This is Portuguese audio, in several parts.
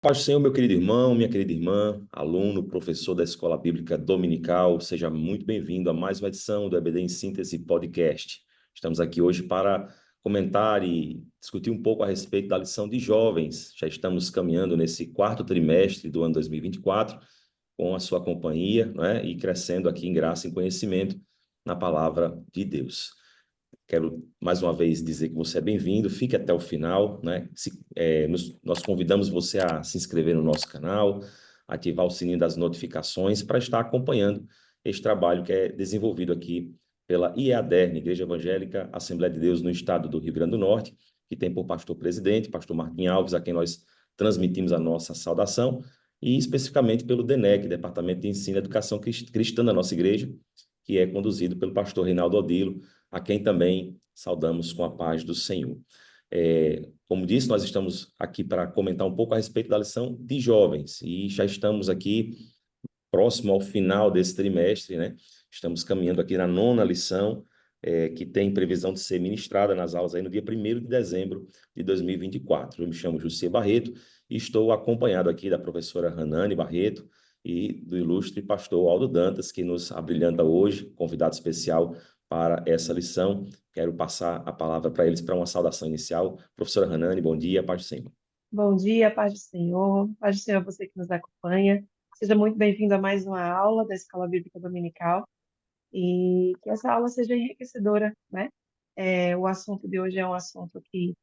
Paz do Senhor, meu querido irmão, minha querida irmã, aluno, professor da Escola Bíblica Dominical, seja muito bem-vindo a mais uma edição do EBD em Síntese Podcast. Estamos aqui hoje para comentar e discutir um pouco a respeito da lição de jovens. Já estamos caminhando nesse quarto trimestre do ano 2024 com a sua companhia, né, e crescendo aqui em graça e conhecimento na palavra de Deus. Quero mais uma vez dizer que você é bem-vindo, fique até o final, né? Nós convidamos você a se inscrever no nosso canal, ativar o sininho das notificações para estar acompanhando este trabalho que é desenvolvido aqui pela IEADERN, Igreja Evangélica Assembleia de Deus no estado do Rio Grande do Norte, que tem por pastor-presidente, pastor Martim Alves, a quem nós transmitimos a nossa saudação, e especificamente pelo DENEC, Departamento de Ensino e Educação Cristã da nossa igreja, que é conduzido pelo pastor Reinaldo Odilo, a quem também saudamos com a paz do Senhor. Como disse, nós estamos aqui para comentar um pouco a respeito da lição de jovens, e já estamos aqui próximo ao final desse trimestre, né? Estamos caminhando aqui na nona lição, que tem previsão de ser ministrada nas aulas aí no dia 1º de dezembro de 2024. Eu me chamo José Barreto e estou acompanhado aqui da professora Hanane Barreto e do ilustre pastor Aldo Dantas, que nos abrilhanta hoje, convidado especial para essa lição. Quero passar a palavra para eles para uma saudação inicial. Professora Hanane, bom dia, paz do Senhor. Bom dia, paz do Senhor. Paz do Senhor a você que nos acompanha. Seja muito bem-vindo a mais uma aula da Escola Bíblica Dominical e que essa aula seja enriquecedora, né? O assunto de hoje é um assunto que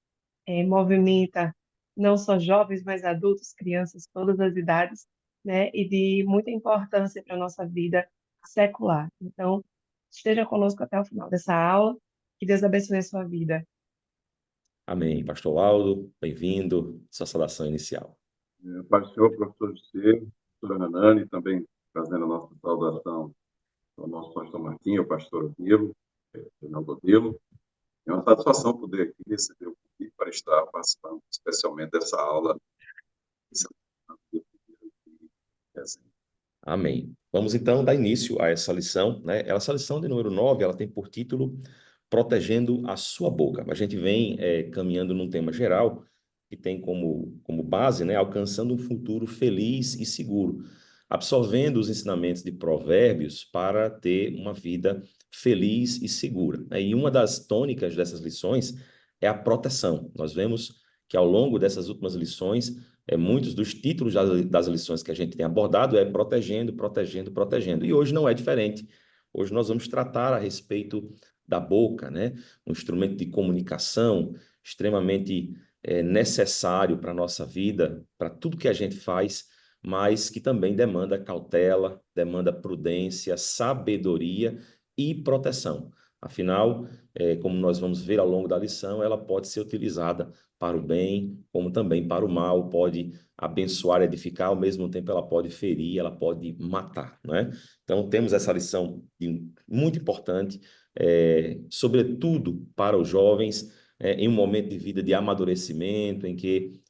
movimenta não só jovens, mas adultos, crianças, todas as idades, né? E de muita importância para a nossa vida secular. Então, esteja conosco até o final dessa aula. Que Deus abençoe a sua vida. Amém. Pastor Aldo, bem-vindo. Sua saudação inicial. Paz do Senhor, professor José, professora Hanani, também trazendo a nossa saudação ao nosso pastor Martinho, ao pastor Odilo, Reinaldo Odilo. É uma satisfação poder aqui receber o convite para estar participando especialmente dessa aula. Amém. Vamos então dar início a essa lição, né? Essa lição de número 9, ela tem por título Protegendo a Sua Boca. A gente vem caminhando num tema geral que tem como base, né, alcançando um futuro feliz e seguro, absorvendo os ensinamentos de Provérbios para ter uma vida feliz e segura, né? E uma das tônicas dessas lições é a proteção. Nós vemos que ao longo dessas últimas lições muitos dos títulos das lições que a gente tem abordado é protegendo, protegendo, protegendo. E hoje não é diferente. Hoje nós vamos tratar a respeito da boca, né? Um instrumento de comunicação extremamente necessário para a nossa vida, para tudo que a gente faz, mas que também demanda cautela, demanda prudência, sabedoria e proteção. Afinal, como nós vamos ver ao longo da lição, ela pode ser utilizada para o bem, como também para o mal, pode abençoar, edificar, ao mesmo tempo ela pode ferir, ela pode matar, né? Então temos essa lição muito importante, sobretudo para os jovens, em um momento de vida de amadurecimento, em que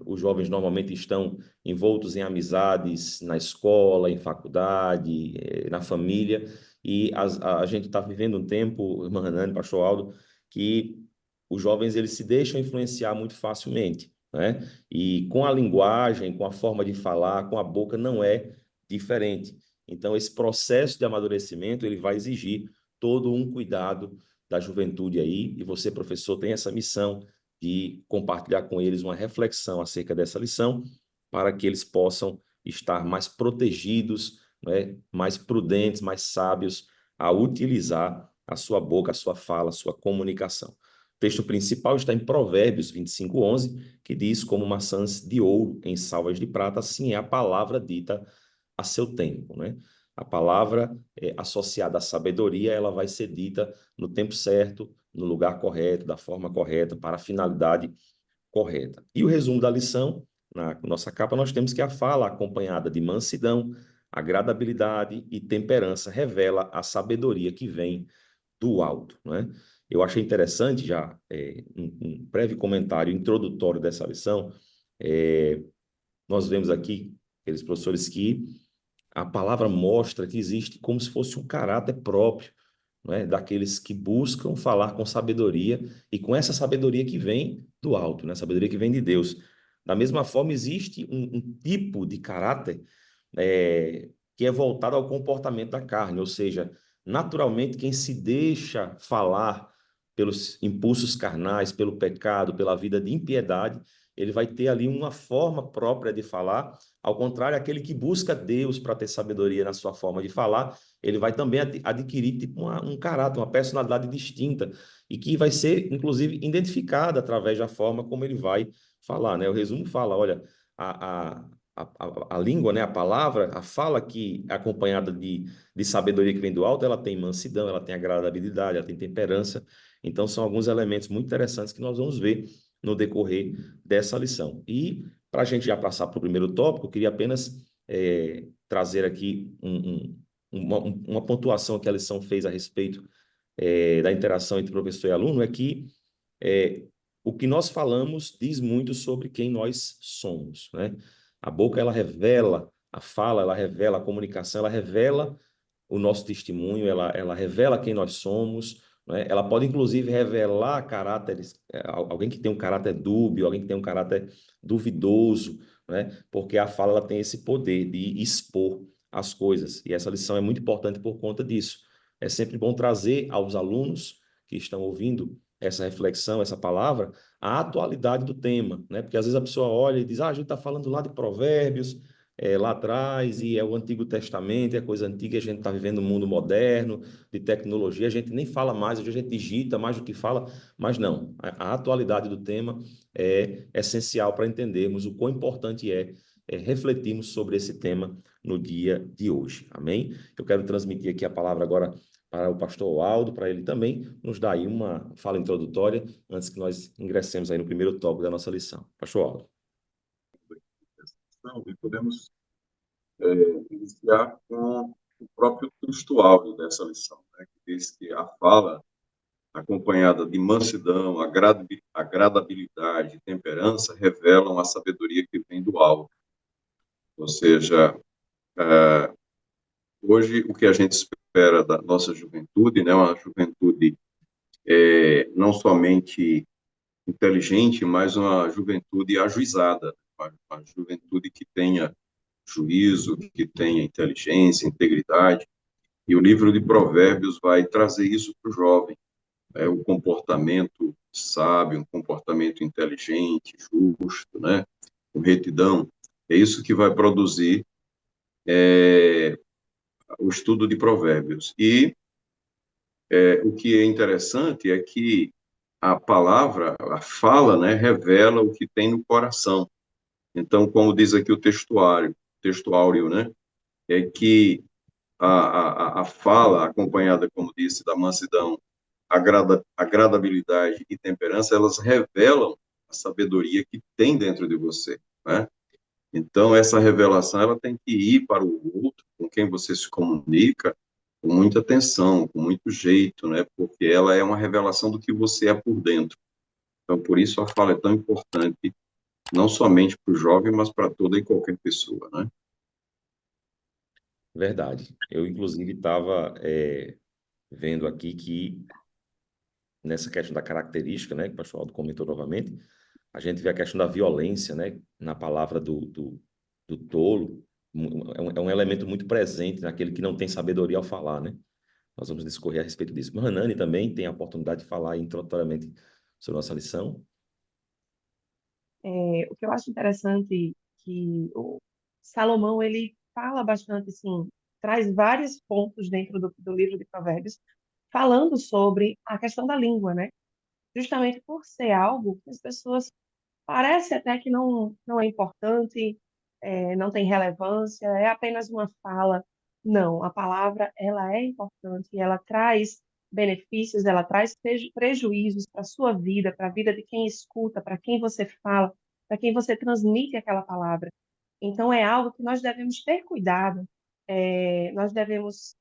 os jovens normalmente estão envoltos em amizades na escola, em faculdade, na família, e a gente está vivendo um tempo, irmã Hanane, pastor Aldo, que os jovens eles se deixam influenciar muito facilmente, né? E com a linguagem, com a forma de falar, com a boca não é diferente. Então esse processo de amadurecimento ele vai exigir todo um cuidado da juventude aí, e você, professor, tem essa missão de compartilhar com eles uma reflexão acerca dessa lição, para que eles possam estar mais protegidos, né? Mais prudentes, mais sábios a utilizar a sua boca, a sua fala, a sua comunicação. O texto principal está em Provérbios 25:11, que diz: como maçãs de ouro em salvas de prata, assim é a palavra dita a seu tempo, né? A palavra associada à sabedoria, ela vai ser dita no tempo certo, no lugar correto, da forma correta, para a finalidade correta. E o resumo da lição, na nossa capa, nós temos que a fala acompanhada de mansidão, agradabilidade e temperança revela a sabedoria que vem do alto, né? Eu achei interessante já um breve comentário introdutório dessa lição. Nós vemos aqui, aqueles professores, que a palavra mostra que existe como se fosse um caráter próprio, não é? Daqueles que buscam falar com sabedoria e com essa sabedoria que vem do alto, né? Sabedoria que vem de Deus. Da mesma forma, existe um tipo de caráter que é voltado ao comportamento da carne, ou seja, naturalmente, quem se deixa falar pelos impulsos carnais, pelo pecado, pela vida de impiedade, ele vai ter ali uma forma própria de falar. Ao contrário, aquele que busca Deus para ter sabedoria na sua forma de falar, ele vai também adquirir tipo um caráter, uma personalidade distinta e que vai ser, inclusive, identificada através da forma como ele vai falar, né? O resumo fala, olha, a língua, né, a palavra, a fala que acompanhada de sabedoria que vem do alto, ela tem mansidão, ela tem agradabilidade, ela tem temperança. Então, são alguns elementos muito interessantes que nós vamos ver no decorrer dessa lição. E, para a gente já passar para o primeiro tópico, eu queria apenas trazer aqui uma pontuação que a lição fez a respeito da interação entre professor e aluno, é que o que nós falamos diz muito sobre quem nós somos, né? A boca, ela revela, a fala, ela revela, a comunicação, ela revela o nosso testemunho, ela revela quem nós somos, né? Ela pode, inclusive, revelar caráteres, alguém que tem um caráter dúbio, alguém que tem um caráter duvidoso, né? Porque a fala, ela tem esse poder de expor as coisas, e essa lição é muito importante por conta disso. É sempre bom trazer aos alunos que estão ouvindo essa reflexão, essa palavra, a atualidade do tema, né? Porque às vezes a pessoa olha e diz, a gente está falando lá de Provérbios, lá atrás, e é o Antigo Testamento, é coisa antiga, a gente está vivendo um mundo moderno, de tecnologia, a gente nem fala mais, hoje a gente digita mais do que fala, mas não, a atualidade do tema é essencial para entendermos o quão importante refletirmos sobre esse tema no dia de hoje, amém? Eu quero transmitir aqui a palavra agora para o pastor Aldo, para ele também nos dar aí uma fala introdutória, antes que nós ingressemos aí no primeiro tópico da nossa lição. Pastor Aldo. E podemos iniciar com o próprio textual dessa lição, né, que diz que a fala, acompanhada de mansidão, agradabilidade e temperança, revelam a sabedoria que vem do alto. Ou seja, hoje o que a gente espera da nossa juventude, né, uma juventude não somente inteligente, mas uma juventude ajuizada, uma juventude que tenha juízo, que tenha inteligência, integridade. E o livro de Provérbios vai trazer isso para o jovem, o comportamento sábio, um comportamento inteligente, justo, né, com retidão. É isso que vai produzir o estudo de Provérbios. E o que é interessante é que a palavra, a fala, né, revela o que tem no coração. Então, como diz aqui o textuário, né, é que a fala, acompanhada, como disse, da mansidão, agradabilidade e temperança, elas revelam a sabedoria que tem dentro de você, né? Então, essa revelação, ela tem que ir para o outro, com quem você se comunica, com muita atenção, com muito jeito, né? Porque ela é uma revelação do que você é por dentro. Então, por isso a fala é tão importante, não somente para o jovem, mas para toda e qualquer pessoa, né? Verdade. Eu, inclusive, estava vendo aqui que nessa questão da característica, né, que o pastor Aldo comentou novamente, a gente vê a questão da violência, né, na palavra do tolo, é um elemento muito presente naquele que não tem sabedoria ao falar, né? Nós vamos discorrer a respeito disso. O Hanani também tem a oportunidade de falar introdutoriamente sobre a nossa lição. O que eu acho interessante que o Salomão ele fala bastante, assim, traz vários pontos dentro do livro de Provérbios, falando sobre a questão da língua, né? Justamente por ser algo que as pessoas parece até que não é importante, não tem relevância, é apenas uma fala. Não, a palavra ela é importante, ela traz benefícios, ela traz prejuízos para a sua vida, para a vida de quem escuta, para quem você fala, para quem você transmite aquela palavra. Então é algo que nós devemos ter cuidado, nós devemos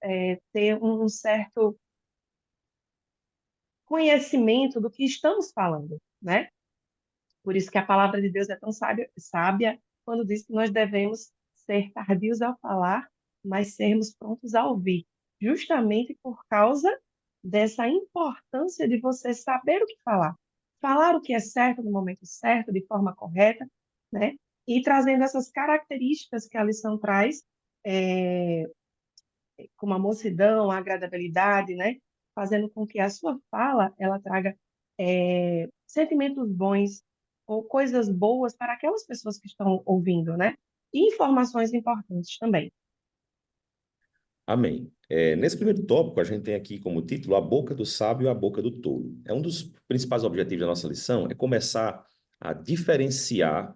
ter um certo conhecimento do que estamos falando, né? Por isso que a palavra de Deus é tão sábia quando diz que nós devemos ser tardios ao falar, mas sermos prontos a ouvir, justamente por causa dessa importância de você saber o que falar. Falar o que é certo no momento certo, de forma correta, né? E trazendo essas características que a lição traz, é, como a mansidão, a agradabilidade, né? Fazendo com que a sua fala ela traga sentimentos bons ou coisas boas para aquelas pessoas que estão ouvindo, né? E informações importantes também. Amém. Nesse primeiro tópico, a gente tem aqui como título a boca do sábio e a boca do tolo. Um dos principais objetivos da nossa lição é começar a diferenciar,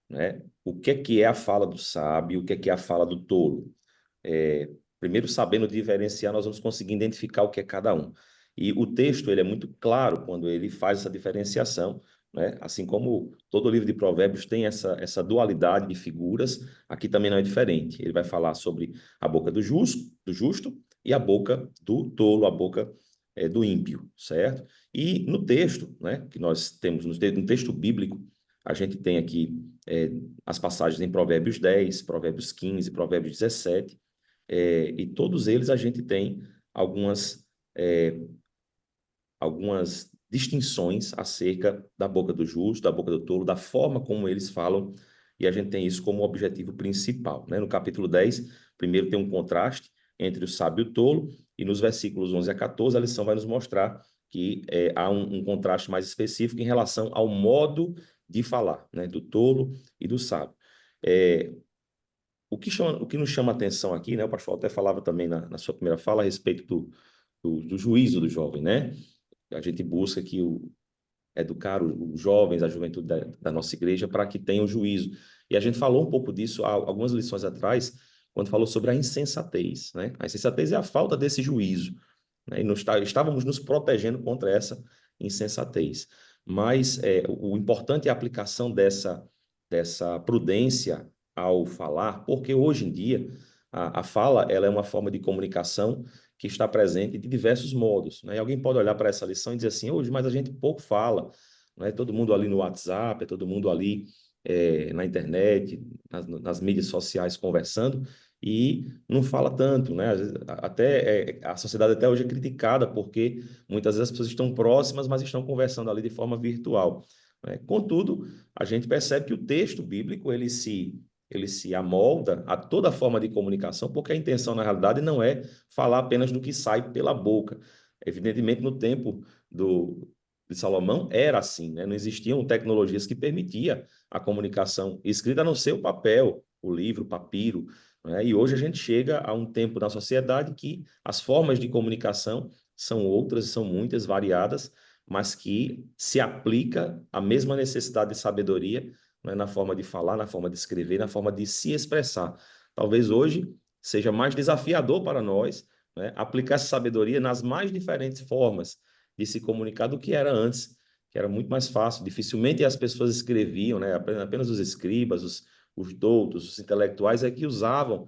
né, o que é a fala do sábio e o que é a fala do tolo. Primeiro, sabendo diferenciar, nós vamos conseguir identificar o que é cada um. E o texto ele é muito claro quando ele faz essa diferenciação, né? Assim como todo o livro de Provérbios tem essa dualidade de figuras, aqui também não é diferente. Ele vai falar sobre a boca do justo e a boca do tolo, a boca do ímpio, certo? E no texto, né, que nós temos no texto bíblico, a gente tem aqui as passagens em Provérbios 10, Provérbios 15, Provérbios 17, e todos eles a gente tem é, algumas distinções acerca da boca do justo, da boca do tolo, da forma como eles falam, e a gente tem isso como objetivo principal, né? No capítulo 10, primeiro tem um contraste entre o sábio e o tolo, e nos versículos 11 a 14, a lição vai nos mostrar que há um contraste mais específico em relação ao modo de falar, né? Do tolo e do sábio. O que nos chama a atenção aqui, né? O pastor até falava também na sua primeira fala a respeito do juízo do jovem, né? A gente busca que educar os jovens, a juventude da nossa igreja, para que tenham juízo. E a gente falou um pouco disso há algumas lições atrás, quando falou sobre a insensatez, né? A insensatez é a falta desse juízo, né? E estávamos nos protegendo contra essa insensatez. Mas o importante é a aplicação dessa prudência ao falar, porque hoje em dia a fala ela é uma forma de comunicação que está presente de diversos modos, né? E alguém pode olhar para essa lição e dizer assim, hoje, mas a gente pouco fala, não é todo mundo ali no WhatsApp, é todo mundo ali na internet, nas mídias sociais conversando, e não fala tanto, né? Às vezes, até a sociedade até hoje é criticada porque muitas vezes as pessoas estão próximas, mas estão conversando ali de forma virtual, né? Contudo, a gente percebe que o texto bíblico ele se amolda a toda forma de comunicação, porque a intenção, na realidade, não é falar apenas do que sai pela boca. Evidentemente, no tempo de Salomão, era assim, né? Não existiam tecnologias que permitiam a comunicação escrita, a não ser o papel, o livro, o papiro, né? E hoje a gente chega a um tempo na sociedade que as formas de comunicação são outras, são muitas, variadas, mas que se aplica a mesma necessidade de sabedoria, né, na forma de falar, na forma de escrever, na forma de se expressar. Talvez hoje seja mais desafiador para nós, né, aplicar essa sabedoria nas mais diferentes formas de se comunicar do que era antes, que era muito mais fácil. Dificilmente as pessoas escreviam, né, apenas os escribas, os doutos, os intelectuais é que usavam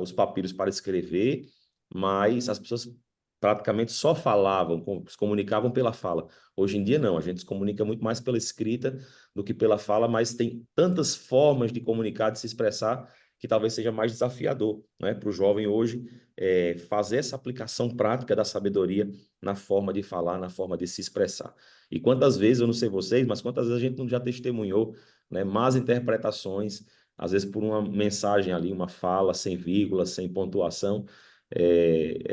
os papiros para escrever, mas as pessoas praticamente só falavam, se comunicavam pela fala. Hoje em dia, não, a gente se comunica muito mais pela escrita do que pela fala, mas tem tantas formas de comunicar, de se expressar, que talvez seja mais desafiador, né, para o jovem hoje fazer essa aplicação prática da sabedoria na forma de falar, na forma de se expressar. E quantas vezes, eu não sei vocês, mas quantas vezes a gente não já testemunhou, né, más interpretações, às vezes por uma mensagem ali, uma fala sem vírgula, sem pontuação,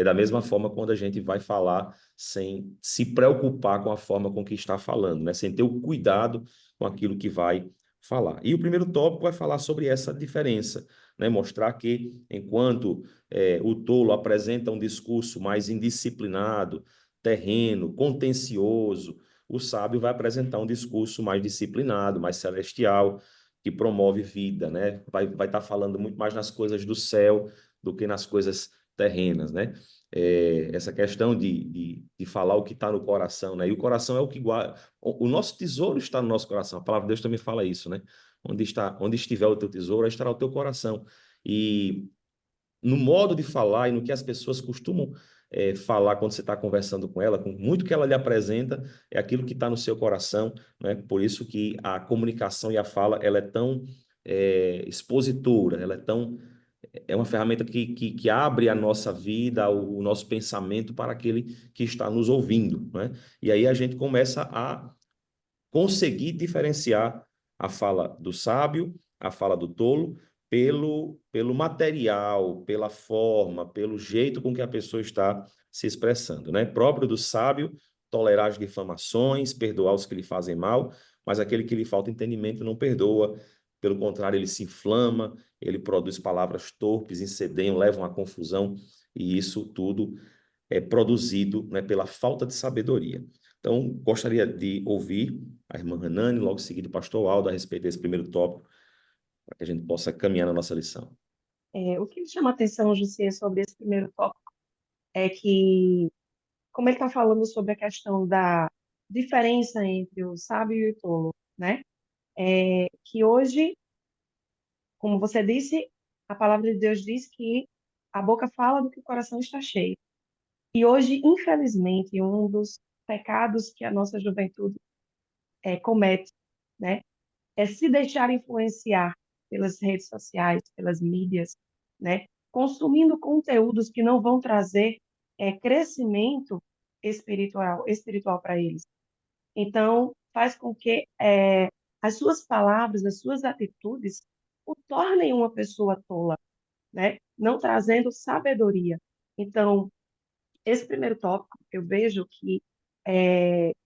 da mesma forma quando a gente vai falar sem se preocupar com a forma com que está falando, né? Sem ter o cuidado com aquilo que vai falar. E o primeiro tópico vai falar sobre essa diferença, né? Mostrar que enquanto o tolo apresenta um discurso mais indisciplinado, terreno, contencioso, o sábio vai apresentar um discurso mais disciplinado, mais celestial, que promove vida, né? Vai estar falando muito mais nas coisas do céu do que nas coisas terrenas, né? Essa questão de falar o que está no coração, né? E o coração é o que guarda. O nosso tesouro está no nosso coração. A palavra de Deus também fala isso, né? Onde estiver o teu tesouro, aí estará o teu coração. E no modo de falar e no que as pessoas costumam falar quando você está conversando com ela, com muito que ela lhe apresenta, é aquilo que está no seu coração, né? Por isso que a comunicação e a fala, ela é tão expositora, ela é uma ferramenta que abre a nossa vida, o nosso pensamento para aquele que está nos ouvindo, né? E aí a gente começa a conseguir diferenciar a fala do sábio, a fala do tolo, pelo material, pela forma, pelo jeito com que a pessoa está se expressando, né? Próprio do sábio, tolerar as difamações, perdoar os que lhe fazem mal, mas aquele que lhe falta entendimento não perdoa. Pelo contrário, ele se inflama, ele produz palavras torpes, incedem, levam à confusão, e isso tudo é produzido, né, pela falta de sabedoria. Então, gostaria de ouvir a irmã Hanani, logo em seguida o pastor Aldo, a respeito desse primeiro tópico, para que a gente possa caminhar na nossa lição. O que me chama a atenção, José, sobre esse primeiro tópico é que, como ele está falando sobre a questão da diferença entre o sábio e o tolo, né? Que hoje, como você disse, a palavra de Deus diz que a boca fala do que o coração está cheio. E hoje, infelizmente, um dos pecados que a nossa juventude comete, né, é se deixar influenciar pelas redes sociais, pelas mídias, né, consumindo conteúdos que não vão trazer crescimento espiritual para eles. Então, faz com que as suas palavras, as suas atitudes o tornem uma pessoa tola, né, não trazendo sabedoria. Então, esse primeiro tópico, eu vejo que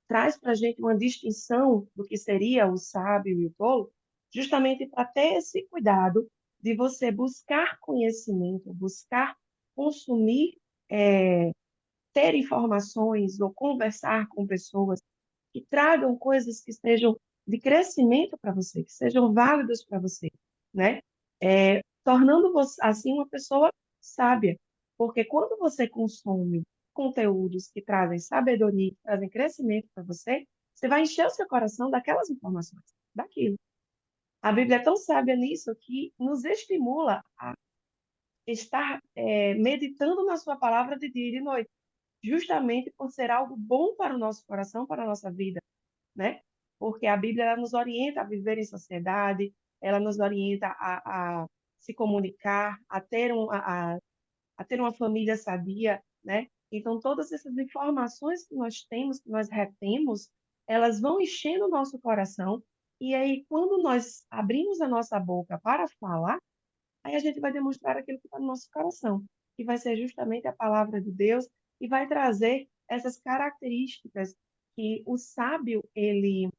traz para a gente uma distinção do que seria o sábio e o tolo, justamente para ter esse cuidado de você buscar conhecimento, buscar consumir, ter informações ou conversar com pessoas que tragam coisas que sejam de crescimento para você, que sejam válidas para você, né? Tornando você, assim, uma pessoa sábia. Porque quando você consome conteúdos que trazem sabedoria, que trazem crescimento para você, você vai encher o seu coração daquelas informações, daquilo. A Bíblia é tão sábia nisso que nos estimula a estar meditando na sua palavra de dia e de noite, justamente por ser algo bom para o nosso coração, para a nossa vida, né? Porque a Bíblia ela nos orienta a viver em sociedade, ela nos orienta a se comunicar, a ter uma família sadia, né? Então, todas essas informações que nós temos, que nós retemos, elas vão enchendo o nosso coração, e aí, quando nós abrimos a nossa boca para falar, aí a gente vai demonstrar aquilo que está no nosso coração, que vai ser justamente a palavra de Deus, e vai trazer essas características que o sábio, ele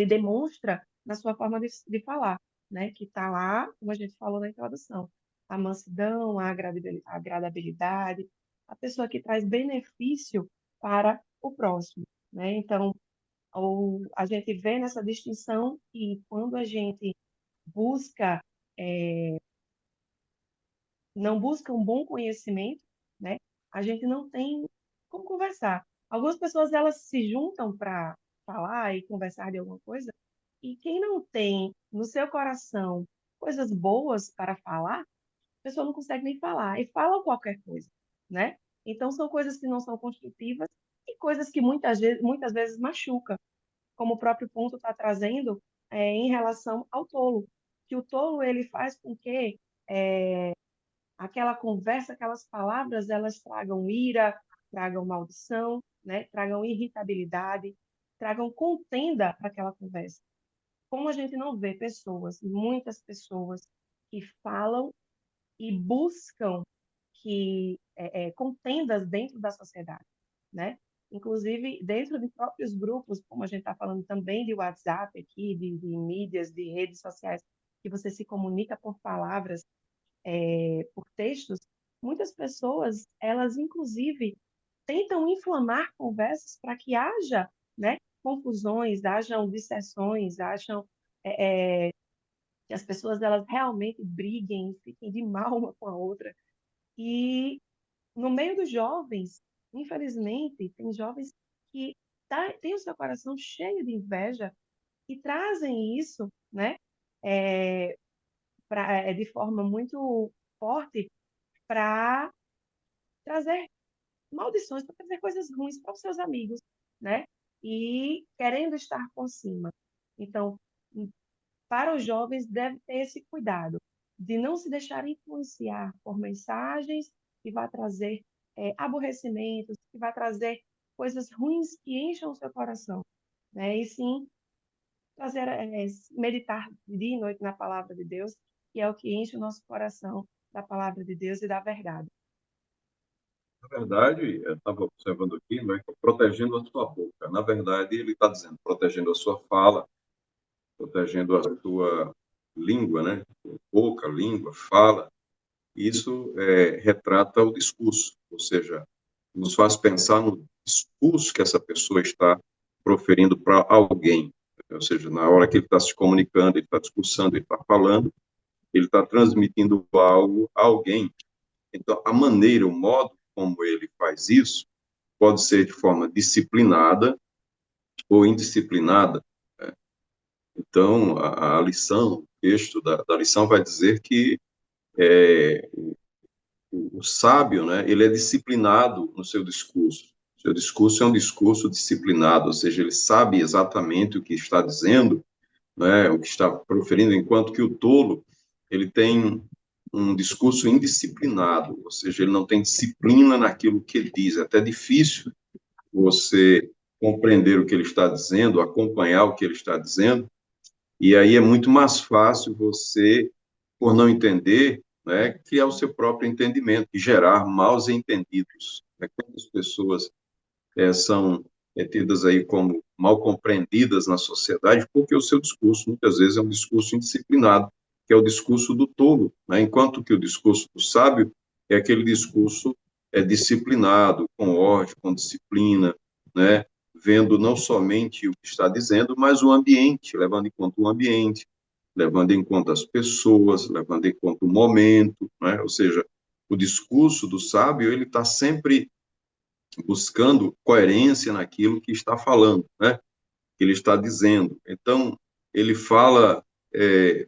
demonstra na sua forma de falar, né? Que está lá, como a gente falou na introdução, a mansidão, a agradabilidade, a pessoa que traz benefício para o próximo, né? Então, a gente vê nessa distinção que quando a gente busca, não busca um bom conhecimento, né? A gente não tem como conversar. Algumas pessoas elas se juntam para falar e conversar de alguma coisa, e quem não tem no seu coração coisas boas para falar, a pessoa não consegue nem falar, e fala qualquer coisa, né? Então, são coisas que não são construtivas e coisas que muitas vezes machucam, como o próprio ponto está trazendo em relação ao tolo, que o tolo ele faz com que aquela conversa, aquelas palavras, elas tragam ira, tragam maldição, né? Tragam irritabilidade, tragam contenda para aquela conversa. Como a gente não vê pessoas, muitas pessoas que falam e buscam contendas dentro da sociedade, né? Inclusive dentro de próprios grupos, como a gente está falando também de WhatsApp aqui, de mídias, de redes sociais, que você se comunica por palavras, por textos, muitas pessoas, elas inclusive tentam inflamar conversas para que haja, né, confusões, hajam dissessões, hajam que as pessoas elas realmente briguem, fiquem de mal uma com a outra. E no meio dos jovens, infelizmente, tem jovens que têm o seu coração cheio de inveja e trazem isso, né, de forma muito forte para trazer maldições, para trazer coisas ruins para os seus amigos, né? E querendo estar por cima. Então, para os jovens, deve ter esse cuidado de não se deixar influenciar por mensagens que vá trazer aborrecimentos, que vá trazer coisas ruins que encham o seu coração, né? E sim trazer, meditar dia e noite na palavra de Deus, que é o que enche o nosso coração da palavra de Deus e da verdade. Na verdade, eu estava observando aqui, né, protegendo a sua boca. Na verdade, ele está dizendo, protegendo a sua fala, protegendo a sua língua, né? Boca, língua, fala. Isso retrata o discurso, ou seja, nos faz pensar no discurso que essa pessoa está proferindo para alguém. Ou seja, na hora que ele está se comunicando, ele está discursando, ele está falando, ele está transmitindo algo a alguém. Então, a maneira, o modo como ele faz isso, pode ser de forma disciplinada ou indisciplinada. Né? Então, a lição, o texto da lição vai dizer que o sábio, né, ele é disciplinado no seu discurso. Seu discurso é um discurso disciplinado, ou seja, ele sabe exatamente o que está dizendo, né, o que está proferindo, enquanto que o tolo, ele tem um discurso indisciplinado, ou seja, ele não tem disciplina naquilo que ele diz. É até difícil você compreender o que ele está dizendo, acompanhar o que ele está dizendo, e aí é muito mais fácil você, por não entender, né, criar o seu próprio entendimento e gerar maus entendidos. Né? Quantas pessoas são tidas aí como mal compreendidas na sociedade porque o seu discurso, muitas vezes, é um discurso indisciplinado, que é o discurso do tolo, né? Enquanto que o discurso do sábio é aquele discurso disciplinado, com ordem, com disciplina, né? Vendo não somente o que está dizendo, mas o ambiente, levando em conta o ambiente, levando em conta as pessoas, levando em conta o momento, né? Ou seja, o discurso do sábio, ele está sempre buscando coerência naquilo que está falando, né? Que ele está dizendo. Então, ele fala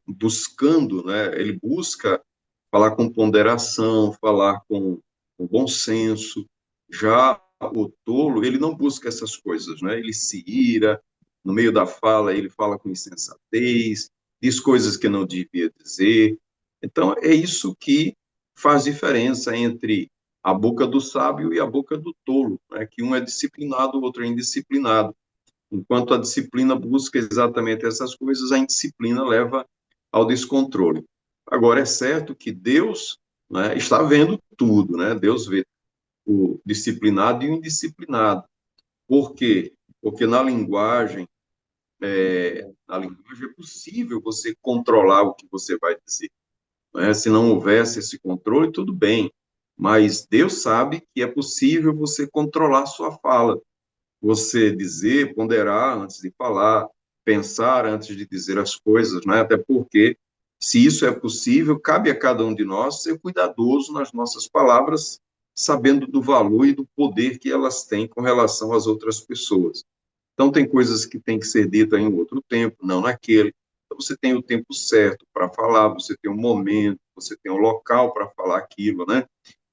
buscando, né? Ele busca falar com ponderação, falar com bom senso. Já o tolo, ele não busca essas coisas, né? Ele se ira, no meio da fala, ele fala com insensatez, diz coisas que não devia dizer. Então, é isso que faz diferença entre a boca do sábio e a boca do tolo, né? Que um é disciplinado, o outro é indisciplinado. Enquanto a disciplina busca exatamente essas coisas, a indisciplina leva ao descontrole. Agora, é certo que Deus, né, está vendo tudo, né? Deus vê o disciplinado e o indisciplinado. Por quê? Porque na linguagem é possível você controlar o que você vai dizer. Né? Se não houvesse esse controle, tudo bem. Mas Deus sabe que é possível você controlar sua fala, você dizer, ponderar antes de falar, pensar antes de dizer as coisas, né? Até porque, se isso é possível, cabe a cada um de nós ser cuidadoso nas nossas palavras, sabendo do valor e do poder que elas têm com relação às outras pessoas. Então, tem coisas que têm que ser ditas em outro tempo, não naquele. Então, você tem o tempo certo para falar, você tem um momento, você tem um local para falar aquilo, né?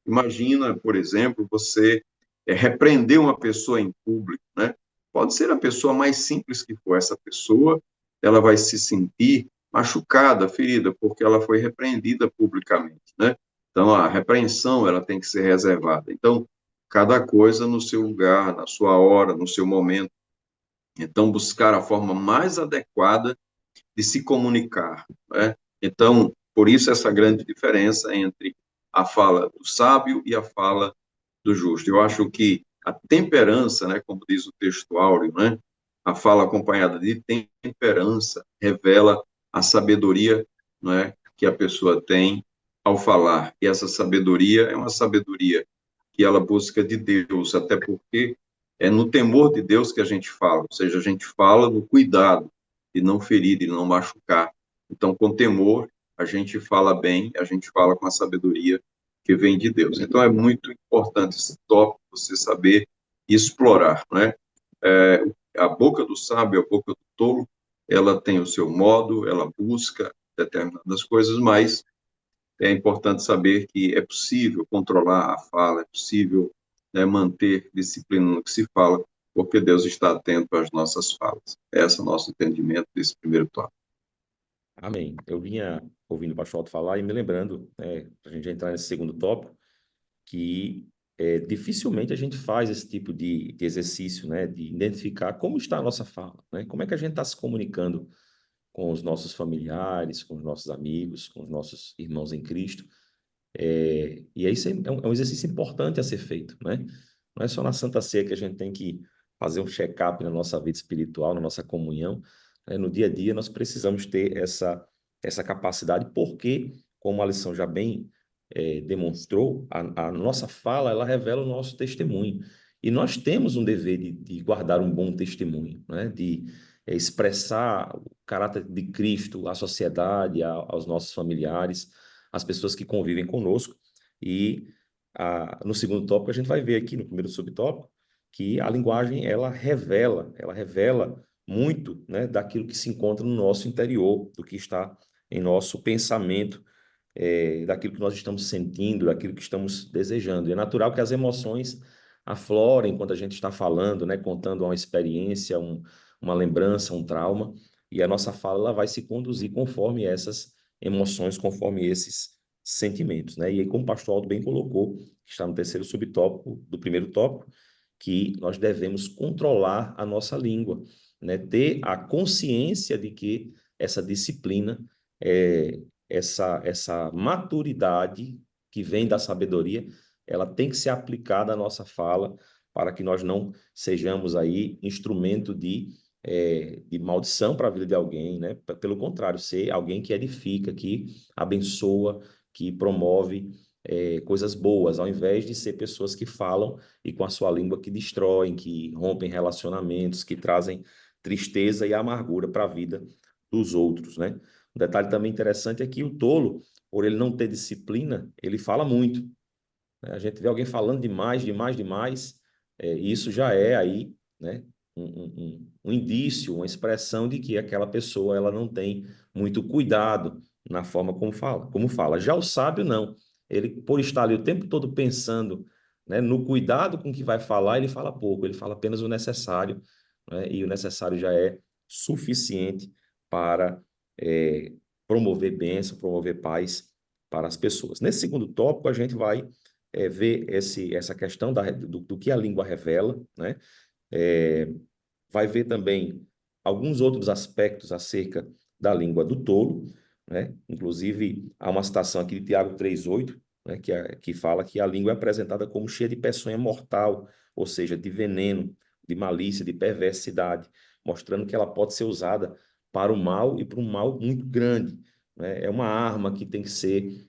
Imagina, por exemplo, você repreender uma pessoa em público, né? Pode ser a pessoa mais simples que for. Essa pessoa, ela vai se sentir machucada, ferida, porque ela foi repreendida publicamente, né? Então, a repreensão, ela tem que ser reservada. Então, cada coisa no seu lugar, na sua hora, no seu momento. Então, buscar a forma mais adequada de se comunicar, né? Então, por isso essa grande diferença entre a fala do sábio e a fala do justo. Eu acho que a temperança, né, como diz o texto áureo, né, a fala acompanhada de temperança revela a sabedoria, né, que a pessoa tem ao falar. E essa sabedoria é uma sabedoria que ela busca de Deus, até porque é no temor de Deus que a gente fala, ou seja, a gente fala no cuidado de não ferir, de não machucar. Então, com temor, a gente fala bem, a gente fala com a sabedoria que vem de Deus. Então, é muito importante esse tópico, você saber explorar, né? A boca do sábio, a boca do tolo, ela tem o seu modo, ela busca determinadas coisas, mas é importante saber que é possível controlar a fala, é possível, né, manter disciplina no que se fala, porque Deus está atento às nossas falas. Esse é o nosso entendimento desse primeiro tópico. Amém. Eu vinha ouvindo o pastor Otto falar e me lembrando, para a gente entrar nesse segundo tópico, que dificilmente a gente faz esse tipo de exercício, né? De identificar como está a nossa fala, né? Como é que a gente está se comunicando com os nossos familiares, com os nossos amigos, com os nossos irmãos em Cristo. E aí isso é um exercício importante a ser feito, né? Não é só na Santa Ceia que a gente tem que fazer um check-up na nossa vida espiritual, na nossa comunhão, né? No dia a dia nós precisamos ter essa capacidade, porque, como a lição já bem demonstrou, a nossa fala, ela revela o nosso testemunho. E nós temos um dever de guardar um bom testemunho, né? De expressar o caráter de Cristo à sociedade, aos nossos familiares, às pessoas que convivem conosco. E no segundo tópico, a gente vai ver aqui, no primeiro subtópico, que a linguagem, ela revela muito, né, daquilo que se encontra no nosso interior, do que está em nosso pensamento, daquilo que nós estamos sentindo, daquilo que estamos desejando. E é natural que as emoções aflorem quando a gente está falando, né, contando uma experiência, uma lembrança, um trauma, e a nossa fala ela vai se conduzir conforme essas emoções, conforme esses sentimentos, né? E aí, como o pastor Aldo bem colocou, está no terceiro subtópico do primeiro tópico, que nós devemos controlar a nossa língua, né? Ter a consciência de que essa disciplina, essa maturidade que vem da sabedoria, ela tem que ser aplicada à nossa fala para que nós não sejamos aí instrumento de maldição para a vida de alguém, né? Pelo contrário, ser alguém que edifica, que abençoa, que promove coisas boas, ao invés de ser pessoas que falam e com a sua língua que destroem, que rompem relacionamentos, que trazem tristeza e amargura para a vida dos outros, né? Um detalhe também interessante é que o tolo, por ele não ter disciplina, ele fala muito, né? A gente vê alguém falando demais, demais, demais, e isso já é aí, né, um indício, uma expressão de que aquela pessoa ela não tem muito cuidado na forma como fala, como fala. Já o sábio não. Ele, por estar ali o tempo todo pensando, né, no cuidado com que vai falar, ele fala pouco, ele fala apenas o necessário, né, e o necessário já é suficiente para é, promover bênção, promover paz para as pessoas. Nesse segundo tópico, a gente vai ver essa questão do que a língua revela, né? É, vai ver também alguns outros aspectos acerca da língua do tolo, né? Inclusive, há uma citação aqui de Tiago 3,8, né? Que fala que a língua é apresentada como cheia de peçonha mortal, ou seja, de veneno, de malícia, de perversidade, mostrando que ela pode ser usada para o mal e para um mal muito grande, né? É uma arma que tem que ser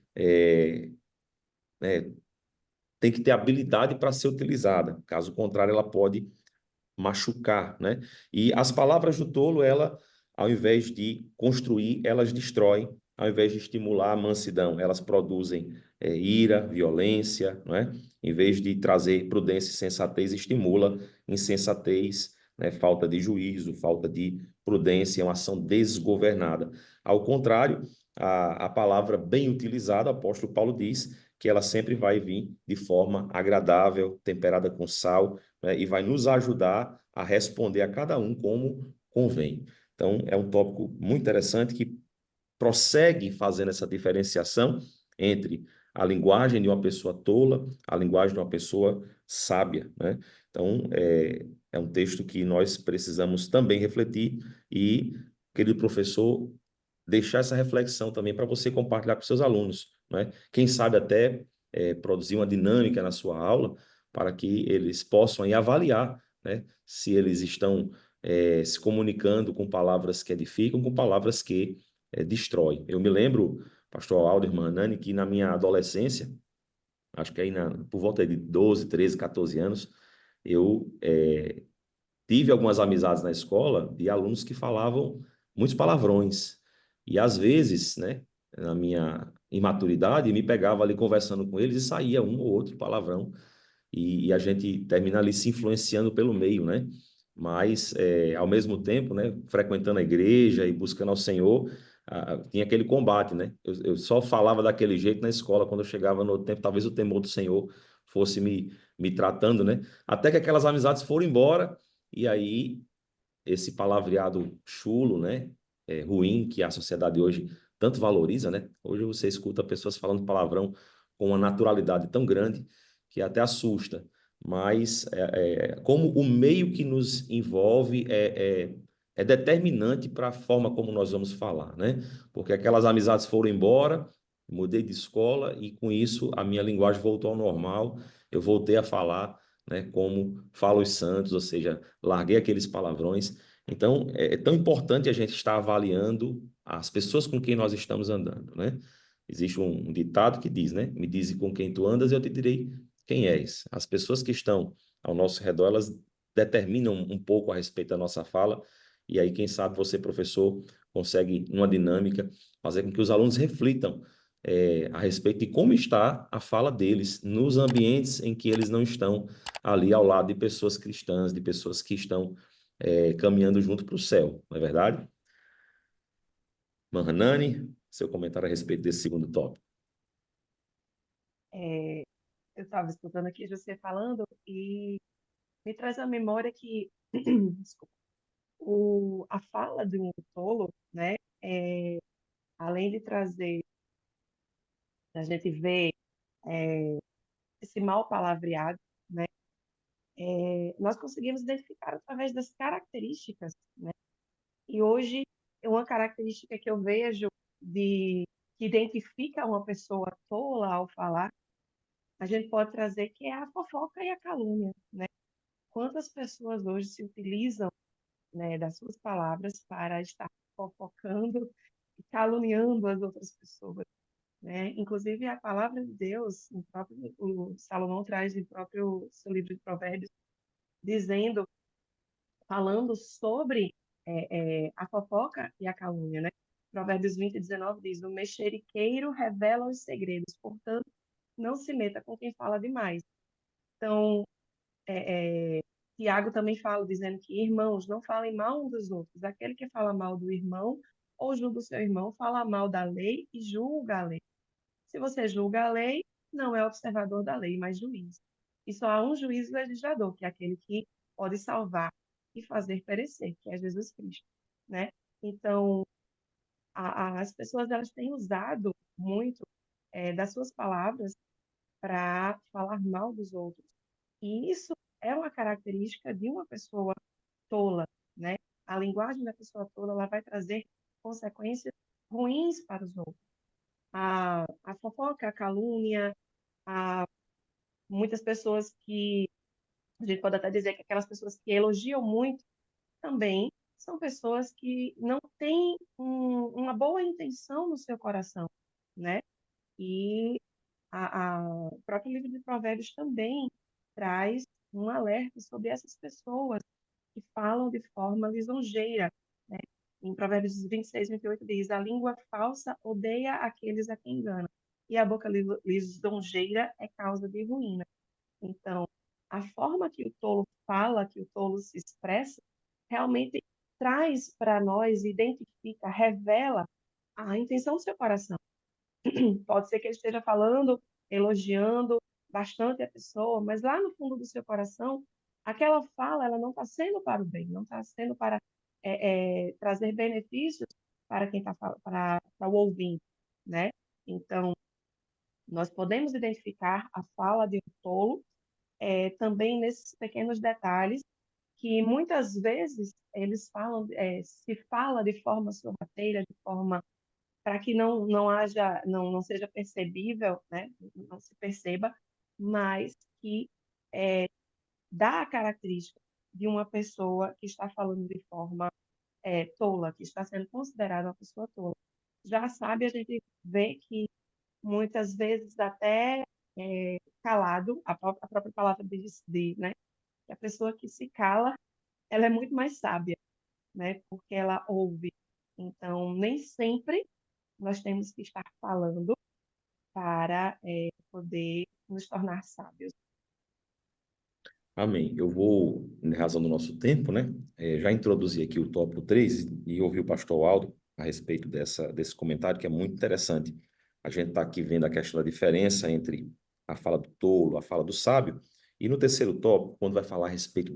tem que ter habilidade para ser utilizada. Caso contrário, ela pode machucar, né? E as palavras do tolo, ela, ao invés de construir, elas destroem, ao invés de estimular a mansidão, elas produzem ira, violência, não é? Em vez de trazer prudência e sensatez, estimula insensatez, né? Falta de juízo, falta de prudência, é uma ação desgovernada. Ao contrário, a palavra bem utilizada, o apóstolo Paulo diz que ela sempre vai vir de forma agradável, temperada com sal, né, e vai nos ajudar a responder a cada um como convém. Então, é um tópico muito interessante que prossegue fazendo essa diferenciação entre a linguagem de uma pessoa tola, a linguagem de uma pessoa sábia, né? Então, é um texto que nós precisamos também refletir e, querido professor, deixar essa reflexão também para você compartilhar com seus alunos, né? Quem sabe até produzir uma dinâmica na sua aula para que eles possam aí avaliar, né, se eles estão se comunicando com palavras que edificam, com palavras que destroem. Eu me lembro, pastor Aldo, irmã Nani, que na minha adolescência, acho que aí por volta de 12, 13, 14 anos, eu tive algumas amizades na escola de alunos que falavam muitos palavrões. E às vezes, né, na minha imaturidade, me pegava ali conversando com eles e saía um ou outro palavrão. E a gente termina ali se influenciando pelo meio, né? Mas, ao mesmo tempo, né, frequentando a igreja e buscando ao Senhor, tinha aquele combate, né? Eu só falava daquele jeito na escola, quando eu chegava no outro tempo, talvez o temor do Senhor fosse me tratando, né? Até que aquelas amizades foram embora, e aí esse palavreado chulo, né? Ruim, que a sociedade hoje tanto valoriza, né? Hoje você escuta pessoas falando palavrão com uma naturalidade tão grande que até assusta, mas como o meio que nos envolve é determinante para a forma como nós vamos falar, né? Porque aquelas amizades foram embora, mudei de escola e com isso a minha linguagem voltou ao normal, eu voltei a falar, né, como falam os santos, ou seja, larguei aqueles palavrões. Então, é tão importante a gente estar avaliando as pessoas com quem nós estamos andando, né? Existe um ditado que diz, né? Me dize com quem tu andas e eu te direi quem és. As pessoas que estão ao nosso redor, elas determinam um pouco a respeito da nossa fala, e aí, quem sabe, você, professor, consegue, numa dinâmica, fazer com que os alunos reflitam a respeito de como está a fala deles nos ambientes em que eles não estão ali ao lado de pessoas cristãs, de pessoas que estão caminhando junto para o céu, não é verdade? Mahanani, seu comentário a respeito desse segundo tópico. É, eu estava escutando aqui você falando e me traz à memória que desculpa, a fala de um tolo, né, é, além de trazer, a gente vê esse mal palavreado, né, nós conseguimos identificar através das características, né, e hoje uma característica que eu vejo que identifica uma pessoa tola ao falar, a gente pode trazer que é a fofoca e a calúnia, né? Quantas pessoas hoje se utilizam, né, das suas palavras para estar fofocando e caluniando as outras pessoas, né? Inclusive a palavra de Deus, o Salomão traz em próprio seu livro de Provérbios, dizendo, falando sobre a fofoca e a calúnia, né? Provérbios 20:19 diz: o mexeriqueiro revela os segredos, portanto, não se meta com quem fala demais. Então, Tiago também fala, dizendo que irmãos, não falem mal uns dos outros. Aquele que fala mal do irmão ou julga o seu irmão, fala mal da lei e julga a lei. Se você julga a lei, não é observador da lei, mas juiz. E só há um juiz legislador, que é aquele que pode salvar e fazer perecer, que é Jesus Cristo, né? Então, as pessoas elas têm usado muito das suas palavras para falar mal dos outros. E isso é uma característica de uma pessoa tola, né? A linguagem da pessoa tola, ela vai trazer consequências ruins para os outros. A fofoca, a calúnia, a muitas pessoas que a gente pode até dizer que aquelas pessoas que elogiam muito também são pessoas que não têm uma boa intenção no seu coração, né? E o próprio livro de Provérbios também traz um alerta sobre essas pessoas que falam de forma lisonjeira, né? Em Provérbios 26:28 diz: a língua falsa odeia aqueles a quem engana, e a boca lisonjeira é causa de ruína. Então, a forma que o tolo fala, que o tolo se expressa, realmente traz para nós, identifica, revela a intenção do seu coração. Pode ser que ele esteja falando, elogiando bastante a pessoa, mas lá no fundo do seu coração, aquela fala, ela não está sendo para o bem, não está sendo para trazer benefícios para quem está para o ouvinte, né? Então, nós podemos identificar a fala de um tolo também nesses pequenos detalhes que muitas vezes eles falam, se fala de forma sorrateira, de forma para que não haja, não seja percebível, né? Não se perceba, mas que dá a característica de uma pessoa que está falando de forma tola, que está sendo considerada uma pessoa tola. Já sabe, a gente vê que muitas vezes até calado, a própria palavra diz, né? Que a pessoa que se cala, ela é muito mais sábia, né? Porque ela ouve. Então, nem sempre nós temos que estar falando para poder nos tornar sábios. Amém. Eu vou, em razão do nosso tempo, né, já introduzi aqui o tópico 3 e ouvi o pastor Aldo a respeito desse comentário, que é muito interessante. A gente está aqui vendo a questão da diferença entre a fala do tolo, a fala do sábio, e no terceiro tópico, quando vai falar a respeito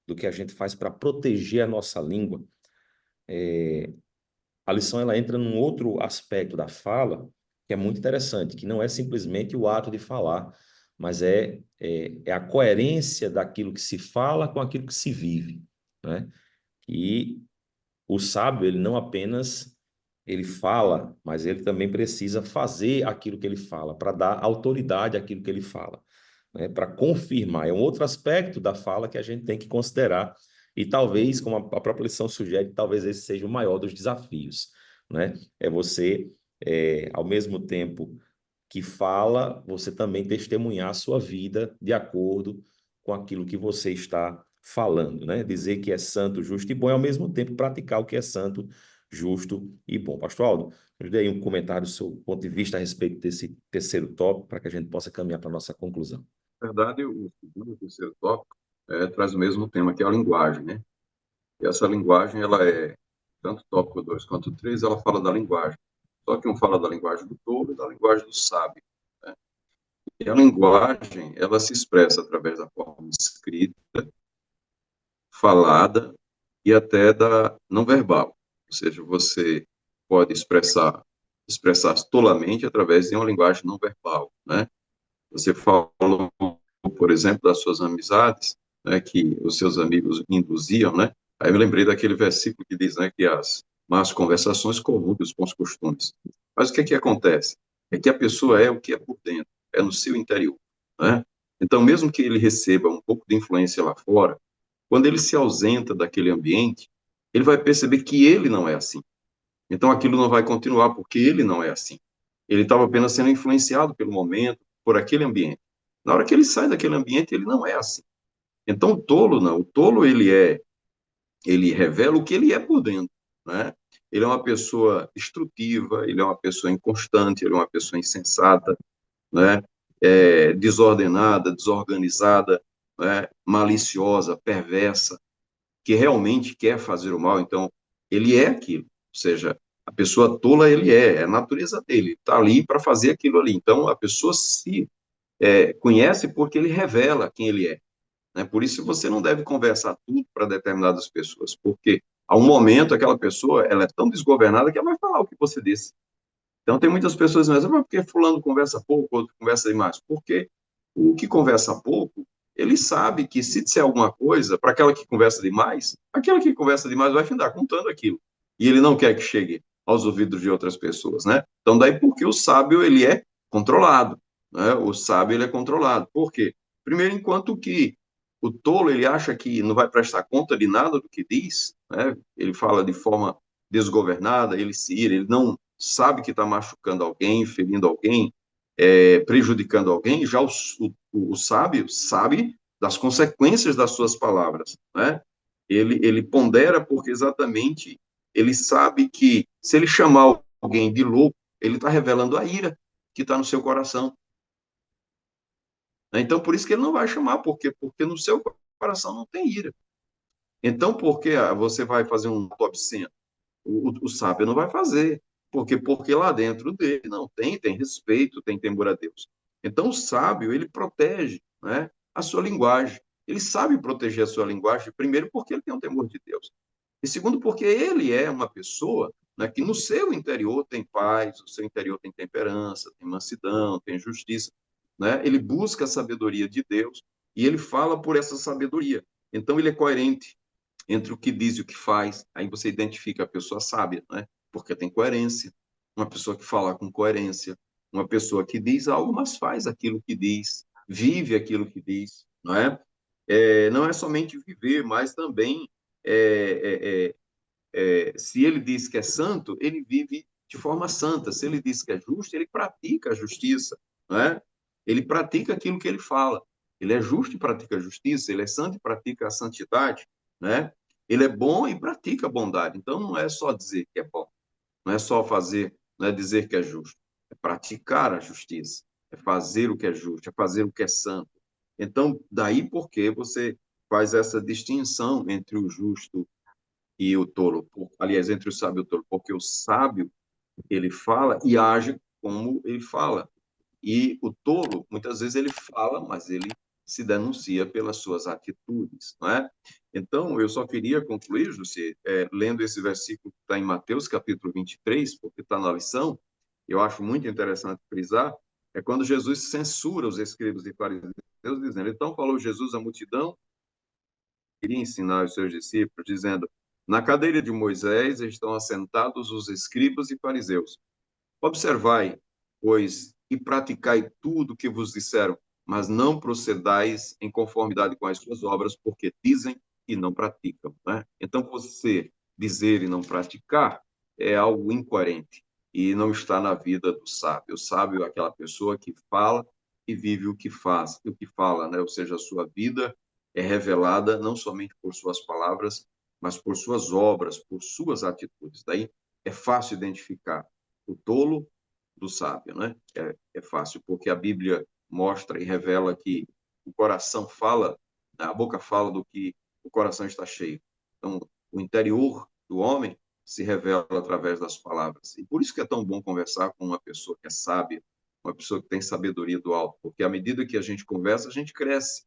do que a gente faz para proteger a nossa língua, a lição ela entra num outro aspecto da fala, que é muito interessante, que não é simplesmente o ato de falar, mas é a coerência daquilo que se fala com aquilo que se vive, né? E o sábio, ele não apenas ele fala, mas ele também precisa fazer aquilo que ele fala, para dar autoridade àquilo que ele fala, né? Para confirmar. É um outro aspecto da fala que a gente tem que considerar. E talvez, como a própria lição sugere, talvez esse seja o maior dos desafios, né? É você, ao mesmo tempo que fala, você também testemunhar a sua vida de acordo com aquilo que você está falando, né? Dizer que é santo, justo e bom, e ao mesmo tempo praticar o que é santo, justo e bom. Pastor Aldo, nos dê aí um comentário do seu ponto de vista a respeito desse terceiro tópico, para que a gente possa caminhar para a nossa conclusão. Na verdade, o segundo e o terceiro tópico traz o mesmo tema, que é a linguagem, né? E essa linguagem, ela tanto o tópico 2 quanto o 3, ela fala da linguagem. Só que um fala da linguagem do tolo e da linguagem do sábio, né? E a linguagem, ela se expressa através da forma escrita, falada e até da não verbal. Ou seja, você pode expressar tolamente através de uma linguagem não verbal, né? Você falou, por exemplo, das suas amizades, né, que os seus amigos induziam, né? Aí eu me lembrei daquele versículo que diz, né, que as más conversações corrompem os bons costumes. Mas o que é que acontece? É que a pessoa é o que é por dentro, é no seu interior, né? Então, mesmo que ele receba um pouco de influência lá fora, quando ele se ausenta daquele ambiente, ele vai perceber que ele não é assim. Então, aquilo não vai continuar, porque ele não é assim. Ele estava apenas sendo influenciado pelo momento, por aquele ambiente. Na hora que ele sai daquele ambiente, ele não é assim. Então, o tolo não. O tolo, ele revela o que ele é por dentro, né? Ele é uma pessoa destrutiva, ele é uma pessoa inconstante, ele é uma pessoa insensata, né? Desordenada, desorganizada, né? Maliciosa, perversa, que realmente quer fazer o mal. Então, ele é aquilo. Ou seja, a pessoa tola, ele é a natureza dele, está ali para fazer aquilo ali. Então, a pessoa se conhece porque ele revela quem ele é, né? Por isso, você não deve conversar tudo para determinadas pessoas, porque a um momento aquela pessoa ela é tão desgovernada que ela vai falar o que você disse. Então, tem muitas pessoas que dizem, mas por que fulano conversa pouco, outro conversa demais? Porque o que conversa pouco, ele sabe que se disser alguma coisa para aquela que conversa demais, aquela que conversa demais vai findar contando aquilo. E ele não quer que chegue aos ouvidos de outras pessoas, né? Então, daí porque o sábio, ele é controlado, né? O sábio, ele é controlado. Por quê? Primeiro, enquanto que o tolo, ele acha que não vai prestar conta de nada do que diz, né? Ele fala de forma desgovernada, ele se ira, ele não sabe que está machucando alguém, ferindo alguém, prejudicando alguém, já o sábio sabe das consequências das suas palavras, né? Ele pondera porque exatamente ele sabe que se ele chamar alguém de louco, ele está revelando a ira que está no seu coração. Então, por isso que ele não vai chamar, porque no seu coração não tem ira. Então, por que você vai fazer um ato obsceno? O sábio não vai fazer. Porque lá dentro dele não tem respeito, tem temor a Deus. Então, o sábio, ele protege, né, a sua linguagem. Ele sabe proteger a sua linguagem, primeiro, porque ele tem um temor de Deus. E segundo, porque ele é uma pessoa, né, que no seu interior tem paz, o seu interior tem temperança, tem mansidão, tem justiça. Né? Ele busca a sabedoria de Deus e ele fala por essa sabedoria. Então, ele é coerente entre o que diz e o que faz. Aí você identifica a pessoa sábia, né? Porque tem coerência. Uma pessoa que fala com coerência, uma pessoa que diz algo, mas faz aquilo que diz, vive aquilo que diz, não é? Não é somente viver, mas também se ele diz que é santo, ele vive de forma santa. Se ele diz que é justo, ele pratica a justiça, não é? Ele pratica aquilo que ele fala. Ele é justo e pratica a justiça, ele é santo e pratica a santidade, né? Ele é bom e pratica a bondade. Então, não é só dizer que é bom, não é só fazer, não é dizer que é justo, é praticar a justiça, é fazer o que é justo, é fazer o que é santo. Então, daí porque você faz essa distinção entre o justo e o tolo, aliás, entre o sábio e o tolo, porque o sábio, ele fala e age como ele fala. E o tolo, muitas vezes ele fala, mas ele se denuncia pelas suas atitudes, não é? Então, eu só queria concluir, José, lendo esse versículo que está em Mateus, capítulo 23, porque está na lição, eu acho muito interessante frisar, é quando Jesus censura os escribas e fariseus, dizendo, então falou Jesus à multidão, queria ensinar os seus discípulos, dizendo, na cadeira de Moisés estão assentados os escribas e fariseus. Observai, pois, e praticai tudo o que vos disseram, mas não procedais em conformidade com as suas obras, porque dizem e não praticam. Né? Então, você dizer e não praticar é algo incoerente e não está na vida do sábio. O sábio é aquela pessoa que fala e vive o que faz, o que fala, né? Ou seja, a sua vida é revelada não somente por suas palavras, mas por suas obras, por suas atitudes. Daí é fácil identificar o tolo do sábio, né? É fácil, porque a Bíblia mostra e revela que o coração fala, a boca fala do que o coração está cheio. Então, o interior do homem se revela através das palavras. E por isso que é tão bom conversar com uma pessoa que é sábia, uma pessoa que tem sabedoria do alto, porque à medida que a gente conversa, a gente cresce,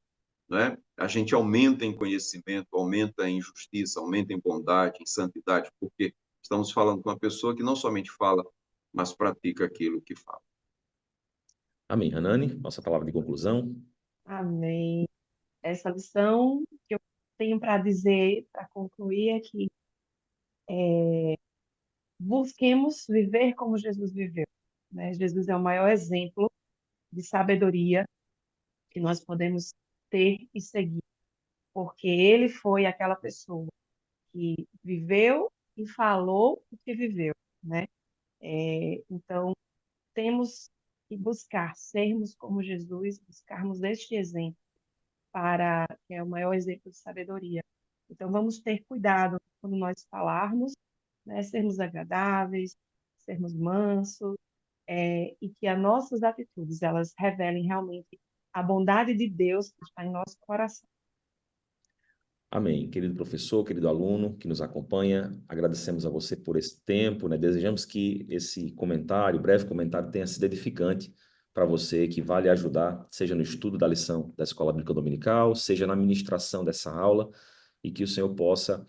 né? A gente aumenta em conhecimento, aumenta em justiça, aumenta em bondade, em santidade, porque estamos falando com uma pessoa que não somente fala, mas pratica aquilo que fala. Amém. Hanani, nossa palavra de conclusão. Amém. Essa lição que eu tenho para dizer, para concluir, é que busquemos viver como Jesus viveu, né? Jesus é o maior exemplo de sabedoria que nós podemos ter e seguir, porque ele foi aquela pessoa que viveu e falou o que viveu, né? Então, temos que buscar sermos como Jesus, buscarmos este exemplo para que é o maior exemplo de sabedoria. Então, vamos ter cuidado quando nós falarmos, né? Sermos agradáveis, sermos mansos, e que as nossas atitudes elas revelem realmente a bondade de Deus que está em nosso coração. Amém. Querido professor, querido aluno que nos acompanha, agradecemos a você por esse tempo, né? Desejamos que esse comentário, breve comentário, tenha sido edificante para você, que vale ajudar, seja no estudo da lição da Escola Bíblica Dominical, seja na ministração dessa aula, e que o Senhor possa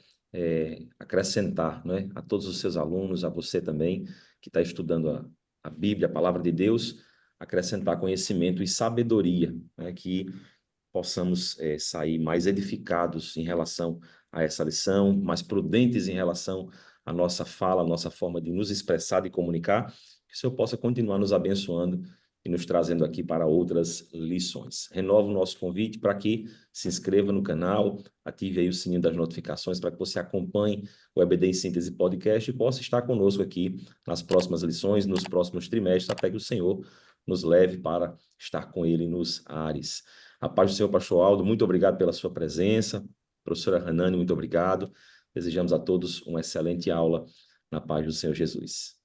acrescentar, né, a todos os seus alunos, a você também, que está estudando a Bíblia, a Palavra de Deus, acrescentar conhecimento e sabedoria, né, que possamos sair mais edificados em relação a essa lição, mais prudentes em relação à nossa fala, à nossa forma de nos expressar, de comunicar, que o Senhor possa continuar nos abençoando e nos trazendo aqui para outras lições. Renovo o nosso convite para que se inscreva no canal, ative aí o sininho das notificações para que você acompanhe o EBD em Síntese Podcast e possa estar conosco aqui nas próximas lições, nos próximos trimestres, até que o Senhor nos leve para estar com Ele nos ares. A paz do Senhor, pastor Aldo, muito obrigado pela sua presença. Professora Hanani, muito obrigado. Desejamos a todos uma excelente aula na paz do Senhor Jesus.